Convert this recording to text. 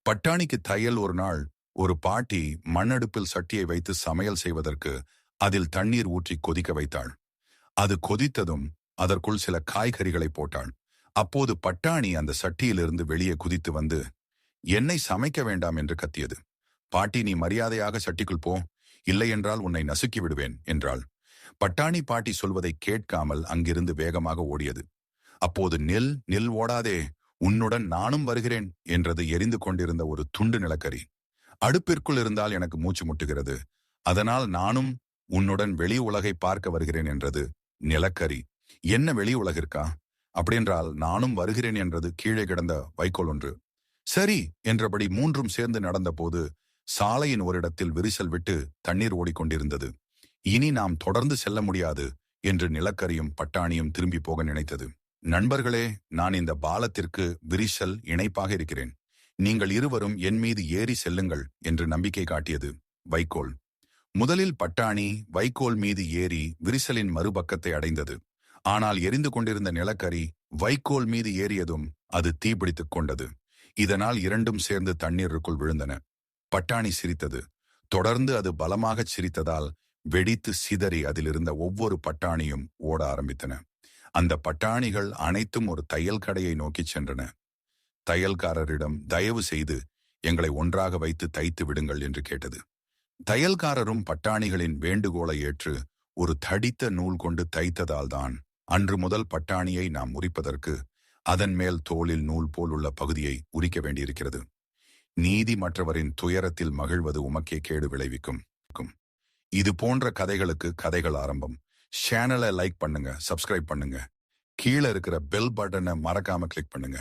பட்டாணிக்கு தையல். ஒரு நாள் ஒரு பாட்டி மண்ணடுப்பில் சட்டியை வைத்து சமையல் செய்வதற்கு அதில் தண்ணீர் ஊற்றி கொதிக்க வைத்தாள். அது கொதித்ததும் அதற்குள் சில காய்கறிகளை போட்டாள். அப்போது பட்டாணி அந்த சட்டியிலிருந்து வெளியே குதித்து வந்து, என்னை சமைக்க வேண்டாம் என்று கத்தியது. பாட்டி, நீ மரியாதையாக சட்டிக்குள் போ, இல்லையென்றால் உன்னை நசுக்கி விடுவேன் என்றாள். பட்டாணி பாட்டி சொல்வதை கேட்காமல் அங்கிருந்து வேகமாக ஓடியது. அப்போது நில் நில், ஓடாதே, உன்னுடன் நானும் வருகிறேன் என்றது எரிந்து கொண்டிருந்த ஒரு துண்டு நிலக்கரி. அடுப்பிற்குள் இருந்தால் எனக்கு மூச்சு முட்டுகிறது, அதனால் நானும் உன்னுடன் வெளி உலகை பார்க்க வருகிறேன் என்றது நிலக்கரி. என்ன வெளி உலகிற்கா? அப்படியென்றால் நானும் வருகிறேன் என்றது கீழே கிடந்த வைக்கோல் ஒன்று. சரி என்றபடி மூன்றும் சேர்ந்து நடந்தபோது சாலையின் ஓரிடத்தில் விரிசல் விட்டு தண்ணீர் ஓடிக்கொண்டிருந்தது. இனி நாம் தொடர்ந்து செல்ல முடியாது என்று நிலக்கரியும் பட்டாணியும் திரும்பி போக நினைத்தது. நண்பர்களே, நான் இந்த பாலத்திற்கு விரிசல் இணைப்பாக இருக்கிறேன், நீங்கள் இருவரும் என் மீது ஏறி செல்லுங்கள் என்று நம்பிக்கை காட்டியது வைக்கோல். முதலில் பட்டாணி வைக்கோல் மீது ஏறி விரிசலின் மறுபக்கத்தை அடைந்தது. ஆனால் எரிந்து கொண்டிருந்த நிலக்கரி வைக்கோல் மீது ஏறியதும் அது தீப்பிடித்துக் கொண்டது. இதனால் இரண்டும் சேர்ந்து தண்ணீருக்குள் விழுந்தன. பட்டாணி சிரித்தது. தொடர்ந்து அது பலமாகச் சிரித்ததால் வெடித்து சிதறி அதிலிருந்த ஒவ்வொரு பட்டாணியும் ஓட ஆரம்பித்தன. அந்த பட்டாணிகள் அனைத்தும் ஒரு தையல் கடையை நோக்கிச் சென்றன. தையல்காரரிடம் தயவு செய்து எங்களை ஒன்றாக வைத்து தைத்து விடுங்கள் என்று கேட்டது. தையல்காரரும் பட்டாணிகளின் வேண்டுகோளை ஏற்று ஒரு தடித்த நூல் கொண்டு தைத்ததால்தான் அன்று முதல் பட்டாணியை நாம் உரிப்பதற்கு அதன் மேல் தோளில் நூல் போல் உள்ள பகுதியை உரிக்க வேண்டியிருக்கிறது. நீதி மற்றவரின் துயரத்தில் மகிழ்வது உமக்கே கேடு விளைவிக்கும். இது போன்ற கதைகளுக்கு கதைகள் ஆரம்பம். சேனலை லைக் பண்ணுங்க, சப்ஸ்கிரைப் பண்ணுங்க, கீழே இருக்கிற பெல் பட்டனை மறக்காம கிளிக் பண்ணுங்க.